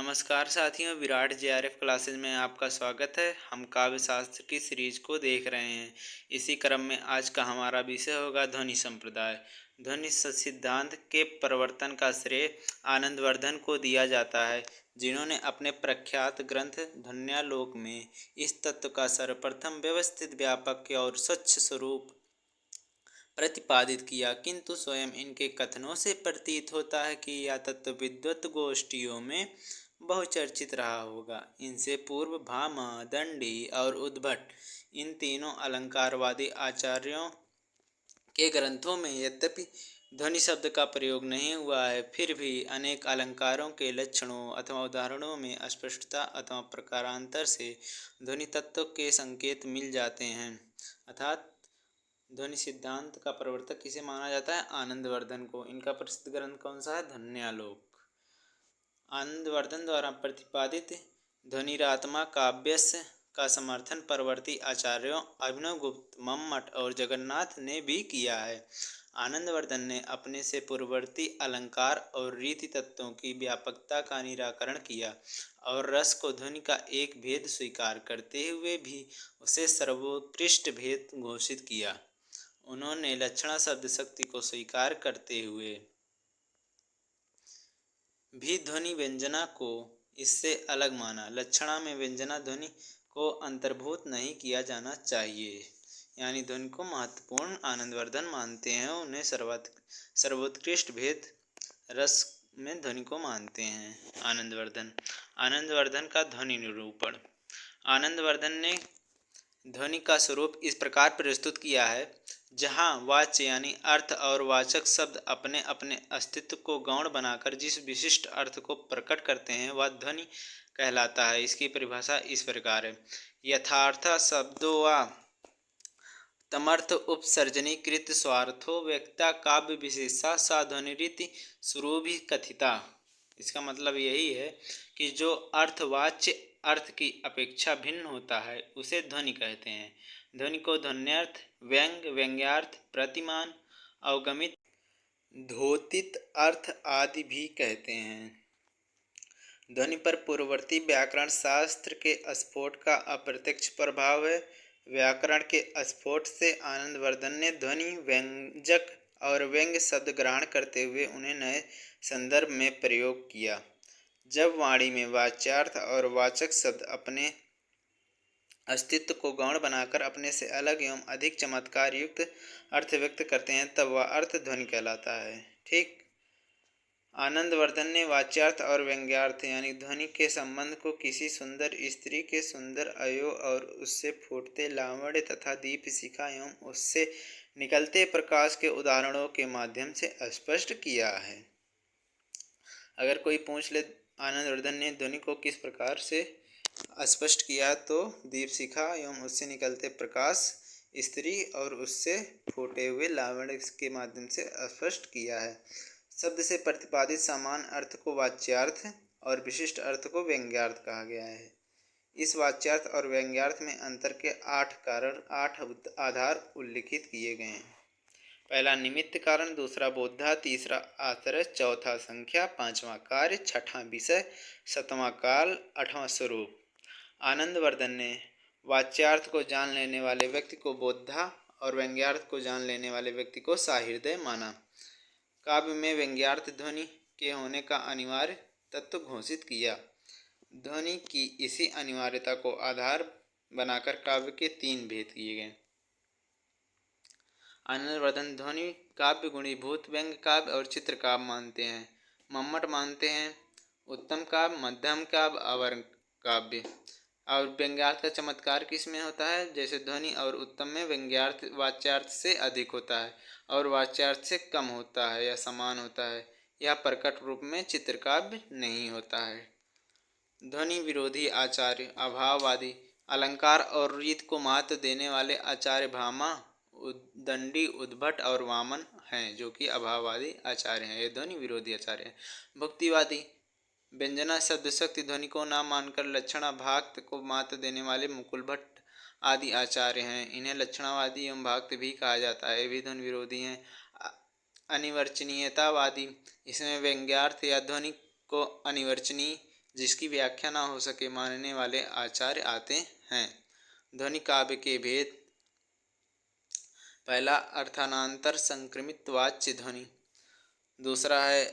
नमस्कार साथियों, Virat JRF classes में आपका स्वागत है। हम काव्य शास्त्र की सीरीज को देख रहे हैं। इसी क्रम में आज का हमारा विषय होगा ध्वनि संप्रदाय। ध्वनि सिद्धांत के प्रवर्तन का श्रेय आनंदवर्धन को दिया जाता है, जिन्होंने अपने प्रख्यात ग्रंथ ध्वन्यालोक में इस तत्व का सर्वप्रथम व्यवस्थित, व्यापक और स्वच्छ स्वरूप प्रतिपादित किया। किंतु स्वयं इनके कथनों से प्रतीत होता है कि यह तत्व विद्वत गोष्ठियों में बहुचर्चित रहा होगा। इनसे पूर्व भामा, दंडी और उद्भट, इन तीनों अलंकारवादी आचार्यों के ग्रंथों में यद्यपि ध्वनि शब्द का प्रयोग नहीं हुआ है, फिर भी अनेक अलंकारों के लक्षणों अथवा उदाहरणों में अस्पष्टता अथवा प्रकारांतर से ध्वनि तत्व के संकेत मिल जाते हैं। अर्थात ध्वनि सिद्धांत का प्रवर्तक किसे माना जाता है? आनंदवर्धन को। इनका प्रसिद्ध ग्रंथ कौन सा है? ध्वन्यालोक। आनंदवर्धन द्वारा प्रतिपादित ध्वनिरात्मा काव्यस्य का समर्थन परवर्ती आचार्यों अभिनवगुप्त, मम्मट और जगन्नाथ ने भी किया है। आनंदवर्धन ने अपने से पूर्ववर्ती अलंकार और रीति तत्वों की व्यापकता का निराकरण किया और रस को ध्वनि का एक भेद स्वीकार करते हुए भी उसे सर्वोत्कृष्ट भेद घोषित किया। उन्होंने लक्षणा शब्द शक्ति को स्वीकार करते हुए भी ध्वनि व्यंजना को इससे अलग माना। लक्षणा में व्यंजना ध्वनि को अंतर्भूत नहीं किया जाना चाहिए, यानी ध्वनि को महत्वपूर्ण आनंदवर्धन मानते हैं। उन्हें सर्वोत्कृष्ट भेद रस में ध्वनि को मानते हैं। आनंदवर्धन का ध्वनि निरूपण। आनंदवर्धन ने ध्वनि का स्वरूप इस प्रकार प्रस्तुत किया है, जहाँ वाच्य यानी अर्थ और वाचक शब्द अपने अपने अस्तित्व को गौण बनाकर जिस विशिष्ट अर्थ को प्रकट करते हैं, वह ध्वनि कहलाता है। इसकी परिभाषा इस प्रकार है: यथार्थ शब्दो वा तमर्थ उपसर्जनी कृत स्वार्थो व्यक्ता काव्य विशेषा सा ध्वनिरीति सुरूभि कथिता। इसका मतलब यही है कि जो अर्थवाच्य अर्थ की अपेक्षा भिन्न होता है, उसे ध्वनि कहते हैं। ध्वनि को ध्वन्यार्थ, व्यंग, व्यंग्यार्थ, प्रतिमान, अवगमित, द्योतित अर्थ आदि भी कहते हैं। ध्वनि पर पूर्ववर्ती व्याकरण शास्त्र के स्फोट का अप्रत्यक्ष प्रभाव है। व्याकरण के स्फोट से आनंदवर्धन ने ध्वनि, व्यंजक और व्यंग्य शब्द ग्रहण करते हुए उन्हें नए संदर्भ में प्रयोग किया। जब वाणी में वाच्यार्थ और वाचक शब्द अपने अस्तित्व को गौण बनाकर अपने से अलग एवं अधिक चमत्कार युक्त अर्थ व्यक्त करते हैं, तब वह अर्थ ध्वनि कहलाता है। ठीक आनंदवर्धन ने वाच्यार्थ और व्यंग्यार्थ यानी ध्वनि के संबंध को किसी सुंदर स्त्री के सुंदर अवयव और उससे फूटते लावण्य तथा दीपशिखा एवं उससे निकलते प्रकाश के उदाहरणों के माध्यम से स्पष्ट किया है। अगर कोई पूछ ले आनंदवर्धन ने ध्वनि को किस प्रकार से स्पष्ट किया, तो दीपशिखा एवं उससे निकलते प्रकाश, स्त्री और उससे फूटे हुए लावण्य के माध्यम से स्पष्ट किया है। शब्द से प्रतिपादित समान अर्थ को वाच्यार्थ और विशिष्ट अर्थ को व्यंग्यार्थ कहा गया है। इस वाच्यार्थ और व्यंग्यार्थ में अंतर के 8 कारण, 8 आधार उल्लिखित किए गए हैं। पहला निमित्त कारण, दूसरा बोधा, तीसरा आश्रय, चौथा संख्या, पांचवा कार्य, छठा विषय, सातवां काल, आठवां स्वरूप। आनंदवर्धन ने वाच्यार्थ को जान लेने वाले व्यक्ति को बोधा और व्यंग्यार्थ को जान लेने वाले व्यक्ति को साहृदय माना। काव्य में व्यंग्यार्थ ध्वनि के होने का अनिवार्य तत्व घोषित किया। ध्वनि की इसी अनिवार्यता को आधार बनाकर काव्य के 3 भेद किए गए। आनंदवर्धन ध्वनि काव्य गुणीभूत व्यंग्य काव्य और चित्र काव्य मानते हैं। मम्मट मानते हैं उत्तम काव्य, मध्यम काव्य, अवर्ग काव्य। और व्यंग्यार्थ का चमत्कार किस में होता है? जैसे ध्वनि और उत्तम में व्यंग्यार्थ वाच्यार्थ से अधिक होता है और वाच्यार्थ से कम होता है या समान होता है। यह प्रकट रूप में चित्रकाव्य नहीं होता है। ध्वनि विरोधी आचार्य अभाववादी, अलंकार और रीत को महत्व देने वाले आचार्य भामा, दंडी, उद्भट और वामन हैं, जो कि अभाववादी आचार्य हैं। ये ध्वनि विरोधी आचार्य हैं। भुक्तिवादी व्यंजना शब्द शक्ति ध्वनि को न मानकर लक्षणा भाक्त को महत्व देने वाले मुकुल भट्ट आदि आचार्य हैं। इन्हें लक्षणावादी एवं भाक्त भी कहा जाता है। ये भी ध्वनि विरोधी हैं। अनिर्वचनीयतावादी, इसमें व्यंग्यार्थ या ध्वनि को अनिर्वचनीय जिसकी व्याख्या न हो सके मानने वाले आचार्य आते हैं। ध्वनि काव्य के भेद: पहला, अर्थानांतर संक्रमित वाच्य ध्वनि। दूसरा है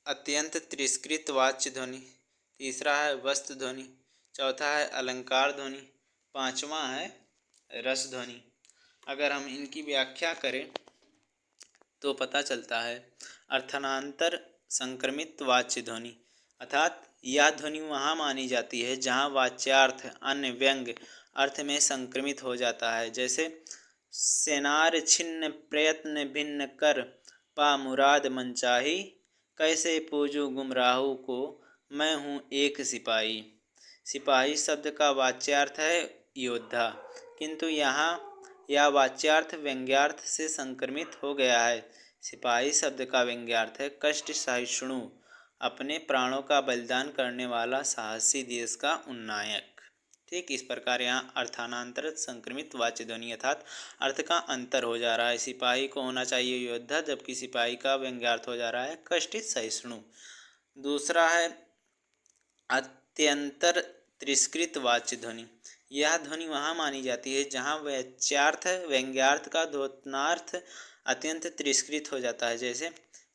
अत्यंत तिरस्कृत वाच्य ध्वनि। तीसरा है वस्तु ध्वनि। चौथा है अलंकार ध्वनि। पांचवा है रस ध्वनि। अगर हम इनकी व्याख्या करें तो पता चलता है, अर्थानांतर संक्रमित वाच्य ध्वनि अर्थात यह ध्वनि वहाँ मानी जाती है जहाँ वाच्यार्थ अन्य व्यंग्य अर्थ में संक्रमित हो जाता है। जैसे सेनार छिन्न प्रयत्न भिन्न कर पा मुराद मनचाही, कैसे पूजू गुमराहू को मैं हूँ एक सिपाही। सिपाही शब्द का वाच्यार्थ है योद्धा, किंतु यहाँ यह वाच्यार्थ व्यंग्यार्थ से संक्रमित हो गया है। सिपाही शब्द का व्यंग्यार्थ है कष्ट सहिष्णु, अपने प्राणों का बलिदान करने वाला साहसी देश का उन्नायक। ठीक इस प्रकार यहाँ अर्थानांतर संक्रमित वाच्य ध्वनि अर्थात अर्थ का अंतर हो जा रहा है। सिपाही को होना चाहिए योद्धा, जबकि सिपाही का व्यंग्यार्थ हो जा रहा है कष्ट सहिष्णु। दूसरा है अत्यंतर तिरस्कृत वाच्य ध्वनि। यह ध्वनि वहाँ मानी जाती है जहाँ वाच्यार्थ व्यंग्यार्थ का द्योतनार्थ अत्यंत तिरस्कृत हो जाता है। जैसे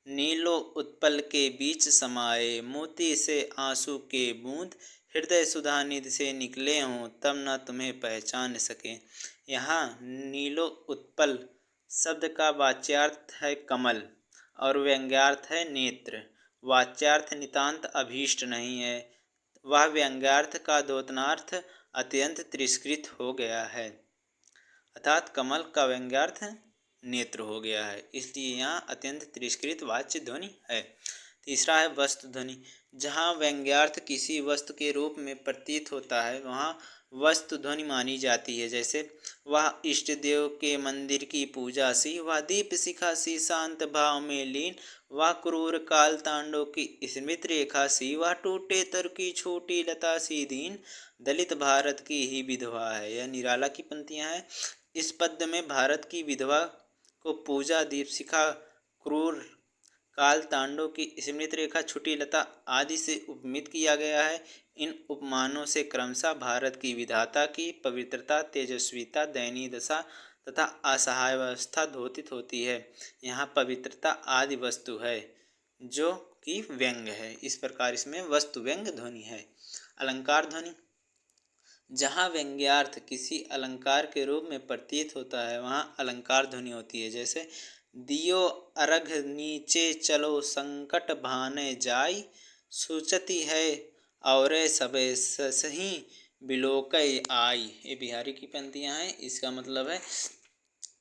नीलो उत्पल के बीच समाये, मोती से आंसू के बूंद, हृदय सुधा निधि से निकले हों तब न तुम्हें पहचान सके। यहाँ नीलो उत्पल शब्द का वाच्यार्थ है कमल और व्यंग्यार्थ है नेत्र। वाच्यार्थ नितांत अभीष्ट नहीं है, वह व्यंग्यार्थ का द्योतनार्थ अत्यंत तिरस्कृत हो गया है, अर्थात कमल का व्यंग्यार्थ नेत्र हो गया है, इसलिए यहाँ अत्यंत तिरस्कृत वाच्य ध्वनि है। तीसरा है वस्तु ध्वनि। जहाँ व्यंग्यार्थ किसी वस्तु के रूप में प्रतीत होता है वहाँ वस्तु ध्वनि मानी जाती है। जैसे वह इष्ट देव के मंदिर की पूजा सी, वह दीप शिखा सी शांत भाव में लीन, वह क्रूर काल तांडव की स्मृत रेखा सी, वह टूटे तर की छोटी लता सी दीन, दलित भारत की ही विधवा है। यह निराला की पंक्तियाँ हैं। इस पद्य में भारत की विधवा को पूजा, दीपशिखा, क्रूर काल तांडव की स्मृत रेखा, छुटी लता आदि से उपमित किया गया है। इन उपमानों से क्रमशः भारत की विधाता की पवित्रता, तेजस्विता, दयनीय दशा तथा असहायावस्था द्योतित होती है। यहाँ पवित्रता आदि वस्तु है जो कि व्यंग्य है। इस प्रकार इसमें वस्तु व्यंग्य ध्वनि है। अलंकार ध्वनि। जहाँ व्यंग्यार्थ किसी अलंकार के रूप में प्रतीत होता है वहाँ अलंकार ध्वनि होती है। जैसे दियो अर्घ नीचे चलो संकट भाने जाई, सूचती है और सबे सही बिलोकय आई। ये बिहारी की पंक्तियाँ हैं। इसका मतलब है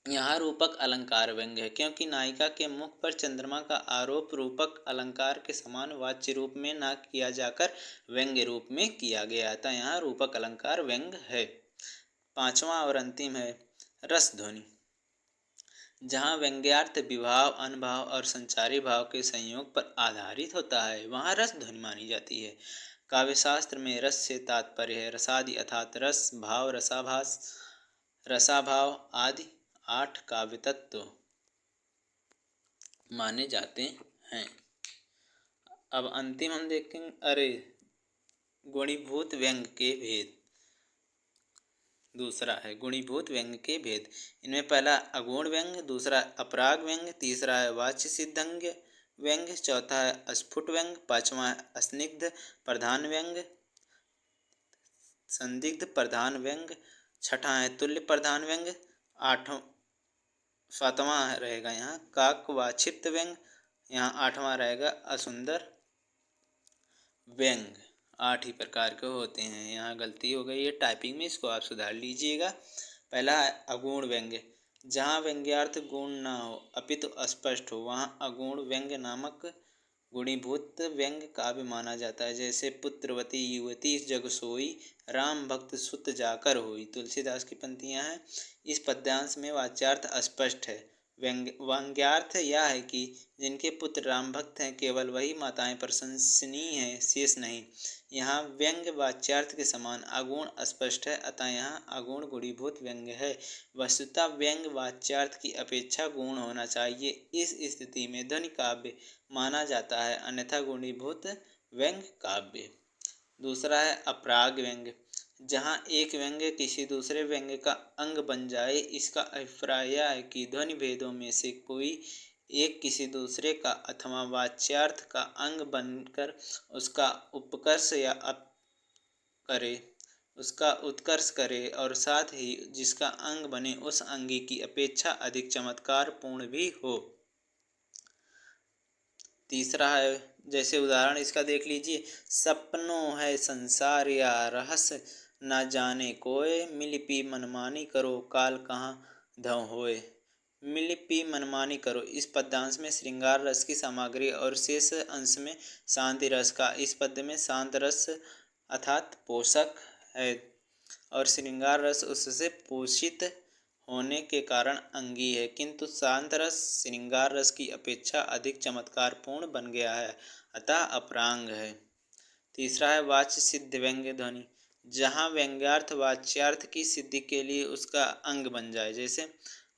यहाँ रूपक अलंकार व्यंग्य है, क्योंकि नायिका के मुख पर चंद्रमा का आरोप रूपक अलंकार के समान वाच्य रूप में न किया जाकर व्यंग्य रूप में किया गया था। यहाँ रूपक अलंकार व्यंग्य है। पांचवा और अंतिम है रस ध्वनि। जहाँ व्यंग्यार्थ विभाव, अनुभाव और संचारी भाव के संयोग पर आधारित होता है वहाँ रस ध्वनि मानी जाती है। काव्यशास्त्र में रस से तात्पर्य है रसादि अर्थात रस, भाव, रसाभास, रसाभाव आदि 8 काव्य तत्व माने जाते हैं। अब अंतिम हम देखेंगे गुणीभूत व्यंग्य के भेद। दूसरा है गुणीभूत व्यंग्य के भेद। इनमें पहला अगुण व्यंग्य, दूसरा अपराग व्यंग्य, तीसरा है वाच्य सिद्धंग्य व्यंग्य, चौथा है स्फुट व्यंग्य, पांचवा है अस्निग्ध प्रधान व्यंग्य, संदिग्ध प्रधान व्यंग्य, छठा है तुल्य प्रधान व्यंग्य, सातवां रहेगा यहाँ काकवाक्षिप्त व्यंग्य, यहाँ आठवां रहेगा असुंदर व्यंग्य। 8 ही प्रकार के होते हैं। यहाँ गलती हो गई है टाइपिंग में, इसको आप सुधार लीजिएगा। पहला है अगुण व्यंग्य। जहाँ व्यंग्यार्थ गुण न हो अपितु अस्पष्ट हो वहाँ अगुण व्यंग्य नामक गुणीभूत व्यंग्य काव्य माना जाता है। जैसे पुत्रवती युवती जग सोई, राम भक्त सुत जाकर होई। तुलसीदास की पंक्तियाँ हैं। इस पद्यांश में वाच्यार्थ अस्पष्ट है। व्यंग्यार्थ यह है कि जिनके पुत्र राम भक्त हैं केवल वही माताएं प्रशंसनीय हैं, शेष नहीं। यहाँ व्यंग्य वाच्यार्थ के समान अगुण अस्पष्ट है, अतः यहाँ अगुण गुणीभूत व्यंग्य है। वस्तुतः व्यंग्य वाच्यार्थ की अपेक्षा गुण होना चाहिए। इस स्थिति में ध्वनि काव्य माना जाता है, अन्यथा गुणीभूत व्यंग्य काव्य। दूसरा है अपराग व्यंग्य, जहाँ एक व्यंग्य किसी दूसरे व्यंग्य का अंग बन जाए। इसका अभिप्राय यह है कि ध्वनि भेदों में से कोई एक किसी दूसरे का अथवा वाच्यार्थ का अंग बनकर उसका उपकर्ष या अप करे उसका उत्कर्ष करे और साथ ही जिसका अंग बने उस अंगी की अपेक्षा अधिक चमत्कार पूर्ण भी हो। तीसरा है, जैसे उदाहरण इसका देख लीजिए, सपनों है संसार या रहस्य न जाने कोय, मिलिपि मनमानी करो काल कहाँ धव होए। मिलिपि मनमानी करो इस पद्यांश में श्रृंगार रस की सामग्री और शेष अंश में शांति रस का। इस पद्य में शांत रस अर्थात पोषक है और श्रृंगार रस उससे पोषित होने के कारण अंगी है, किंतु शांत रस श्रृंगार रस की अपेक्षा अधिक चमत्कारपूर्ण बन गया है, अतः अपरांग है। तीसरा है वाच्य सिद्ध व्यंग्य ध्वनि, जहाँ व्यंग्यार्थ वाच्यार्थ की सिद्धि के लिए उसका अंग बन जाए। जैसे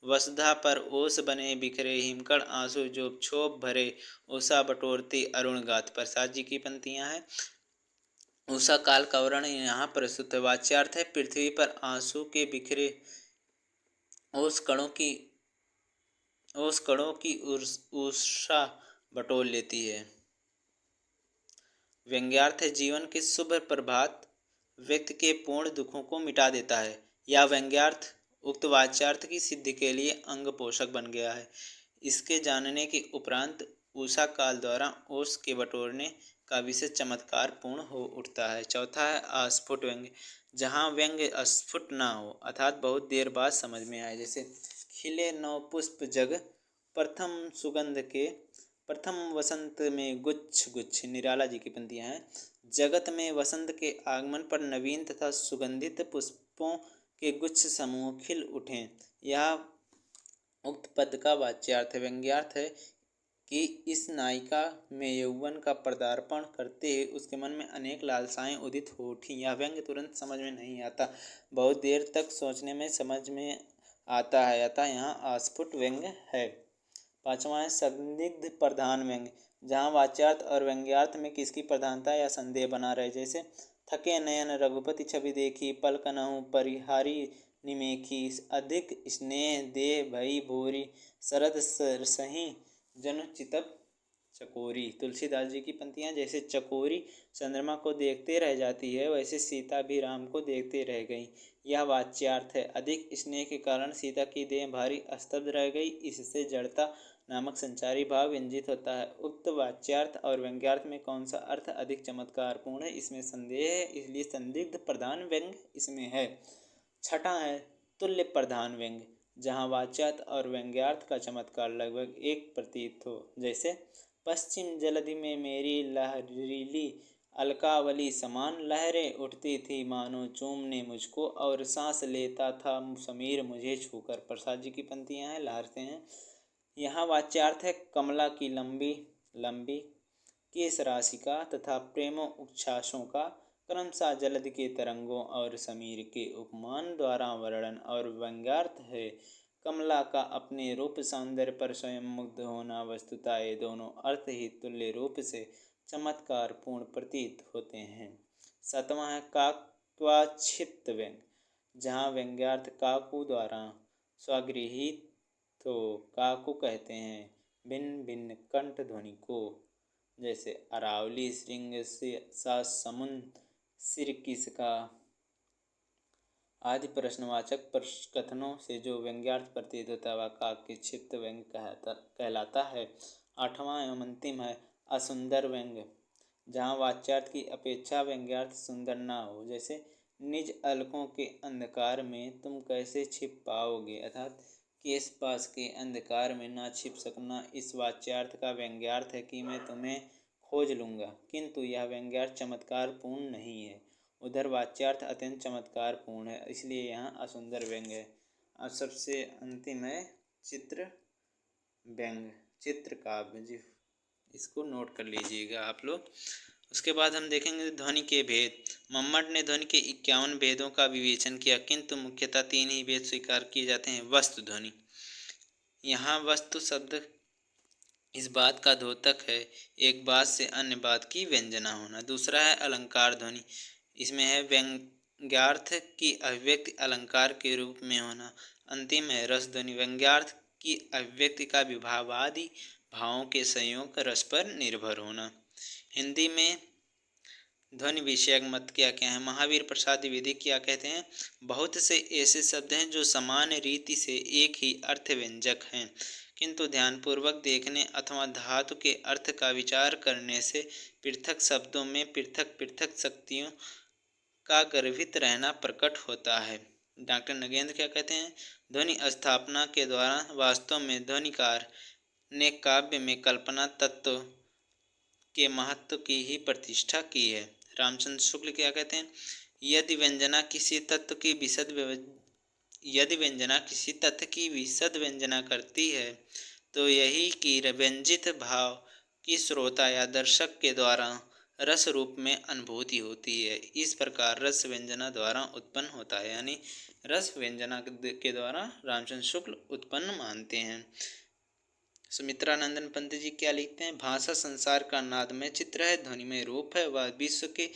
वसुधा पर ओस बने बिखरे, हिमकण आंसू जो क्षोभ भरे, उषा बटोरती अरुण गात। प्रसाद जी की पंक्तियां हैं। उषा काल का वर्णन यहाँ प्रस्तुत है। वाच्यार्थ है पृथ्वी पर आंसू के बिखरे ओस कणों की उषा बटोर लेती है। व्यंग्यार्थ है जीवन के शुभ प्रभात व्यक्ति के पूर्ण दुखों को मिटा देता है। या व्यंग्यार्थ उक्त वाच्यार्थ की सिद्धि के लिए अंग पोषक बन गया है। इसके जानने के उपरांत उषा काल द्वारा ओस के बटोरने का विशेष चमत्कार पूर्ण हो उठता है। चौथा है अस्फुट व्यंग्य, जहाँ व्यंग्य अस्फुट ना हो अर्थात बहुत देर बाद समझ में आए। जैसे खिले नौ पुष्प जग प्रथम सुगंध के, प्रथम वसंत में गुच्छ गुच्छ। निराला जी की पंक्तियां हैं। जगत में वसंत के आगमन पर नवीन तथा सुगंधित पुष्पों के गुच्छ समूह खिल उठें। यह उक्त पद का वाच्यार्थ है। व्यंग्यार्थ है कि इस नायिका में यौवन का पदार्पण करते ही उसके मन में अनेक लालसाएं उदित हो उठीं। यह व्यंग्य तुरंत समझ में नहीं आता, बहुत देर तक सोचने में समझ में आता है, अतः यहाँ अस्फुट व्यंग्य है। पांचवा है संदिग्ध प्रधान व्यंग्य, जहाँ वाच्यार्थ और व्यंग्यार्थ में किसकी प्रधानता या संदेह बना रहे। जैसे थके नयन रघुपति छवि देखी, पलकनहु परिहारी निमेखी, अधिक स्नेह देह भई भोरी, शरद सही जनु चितप चकोरी। तुलसीदास जी की पंक्तियाँ, जैसे चकोरी चंद्रमा को देखते रह जाती है, वैसे सीता भी राम को देखते रह गई। यह वाच्यार्थ है। अधिक स्नेह के कारण सीता की देह भारी स्तब्ध रह गई, इससे जड़ता नामक संचारी भाव व्यंजित होता है। उक्त वाच्यार्थ और व्यंग्यार्थ में कौन सा अर्थ अधिक चमत्कारपूर्ण है, इसमें संदेह है, इसलिए संदिग्ध प्रधान व्यंग्य इसमें है। छठा है तुल्य प्रधान व्यंग्य, जहाँ वाच्यार्थ और व्यंग्यार्थ का चमत्कार लगभग एक प्रतीत हो। जैसे पश्चिम जलधि में मेरी लहरीली अलकावली समान लहरें उठती थी, मानो चूमने मुझको और सांस लेता था समीर मुझे छूकर। प्रसाद जी की पंक्तियाँ हैं, लहरते हैं। यहाँ वाच्यार्थ है कमला की लंबी लंबी केस राशिका तथा प्रेमो उच्छ्वासों का क्रमशः जलधि के तरंगों और समीर के उपमान द्वारा वर्णन। और व्यंग्यार्थ है कमला का अपने रूप सौंदर्य पर स्वयं मुग्ध होना। वस्तुतः ये दोनों अर्थ ही तुल्य रूप से चमत्कार पूर्ण प्रतीत होते हैं। सातवां है काक्वाक्षिप्त व्यंग्य, जहाँ व्यंग्यार्थ काकू द्वारा स्वगृहीत तो काकू कहते हैं भिन्न भिन्न कंठ ध्वनि को। जैसे अरावली श्रृंग से सा समुद्र सिर किसका आदि प्रश्नवाचक कथनों से जो व्यंग्यार्थ प्रतीत होता है वह काव्य क्षिप्त व्यंग्य कहलाता है। आठवां एवं अंतिम है असुंदर व्यंग्य, जहाँ वाच्यार्थ की अपेक्षा व्यंग्यार्थ सुंदर ना हो। जैसे निज अलकों के अंधकार में तुम कैसे छिप पाओगे, अर्थात केस पास के अंधकार में ना छिप सकना। इस वाच्यार्थ का व्यंग्यार्थ है कि मैं तुम्हें खोज लूँगा, किंतु यह व्यंग्यार्थ चमत्कार पूर्ण नहीं है। उधर वाच्यार्थ अत्यंत चमत्कार पूर्ण है, इसलिए यहाँ असुंदर व्यंग्य है। अब सबसे अंतिम है चित्र व्यंग्य, चित्र काव्य जी, इसको नोट कर लीजिएगा आप लोग। उसके बाद हम देखेंगे ध्वनि के भेद। मम्मट ने ध्वनि के 51 भेदों का विवेचन किया, किंतु मुख्यतः 3 ही भेद स्वीकार किए जाते हैं। वस्तु ध्वनि, यहाँ वस्तु शब्द इस बात का द्योतक है एक बात से अन्य बात की व्यंजना होना। दूसरा है अलंकार ध्वनि। इसमें है व्यंग्यार्थ की अभिव्यक्ति अलंकार के रूप में होना। अंतिम है रस ध्वनि। व्यंग्यार्थ की अभिव्यक्ति का विभावादि भावों के संयोग रस पर निर्भर होना। हिंदी में ध्वनि विषयक मत क्या क्या है? महावीर प्रसाद द्विवेदी क्या कहते हैं? बहुत से ऐसे शब्द हैं जो समान रीति से एक ही अर्थ व्यंजक हैं, किंतु ध्यानपूर्वक देखने अथवा धातु के अर्थ का विचार करने से पृथक शब्दों में पृथक पृथक शक्तियों का गर्भित रहना प्रकट होता है। डॉक्टर नगेंद्र क्या कहते हैं? ध्वनि स्थापना के द्वारा वास्तव में ध्वनिकार ने काव्य में कल्पना तत्व के महत्व की ही प्रतिष्ठा की है। रामचंद्र शुक्ल क्या कहते हैं? यदि व्यंजना किसी तत्व की यदि व्यंजना किसी तथ्य की विशद व्यंजना करती है तो यही कि व्यंजित भाव की श्रोता या दर्शक के द्वारा रस रूप में अनुभूति होती है। इस प्रकार रस व्यंजना द्वारा उत्पन्न होता है, यानी रस व्यंजना के द्वारा रामचंद्र शुक्ल उत्पन्न मानते हैं। सुमित्रानंदन पंत जी क्या लिखते हैं? भाषा संसार का नादमय चित्र है, ध्वनिमय रूप है, वह विश्व के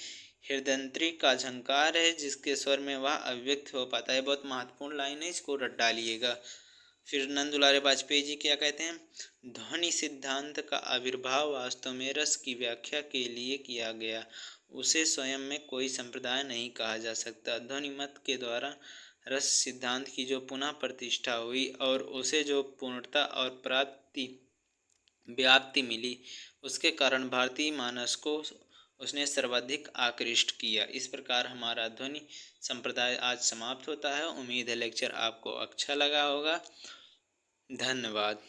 हृदयंत्री का झंकार है जिसके स्वर में वह अभिव्यक्त हो पाता है। बहुत महत्वपूर्ण लाइन है, इसको रट डालिएगा। फिर नंद दुलारे वाजपेयी जी क्या कहते हैं? ध्वनि सिद्धांत का आविर्भाव वास्तव में रस की व्याख्या के लिए किया गया, उसे स्वयं में कोई संप्रदाय नहीं कहा जा सकता। ध्वनि मत के द्वारा रस सिद्धांत की जो पुनः प्रतिष्ठा हुई और उसे जो पूर्णता और प्राप्ति व्याप्ति मिली, उसके कारण भारतीय मानस को उसने सर्वाधिक आकृष्ट किया। इस प्रकार हमारा ध्वनि संप्रदाय आज समाप्त होता है। उम्मीद है लेक्चर आपको अच्छा लगा होगा। धन्यवाद।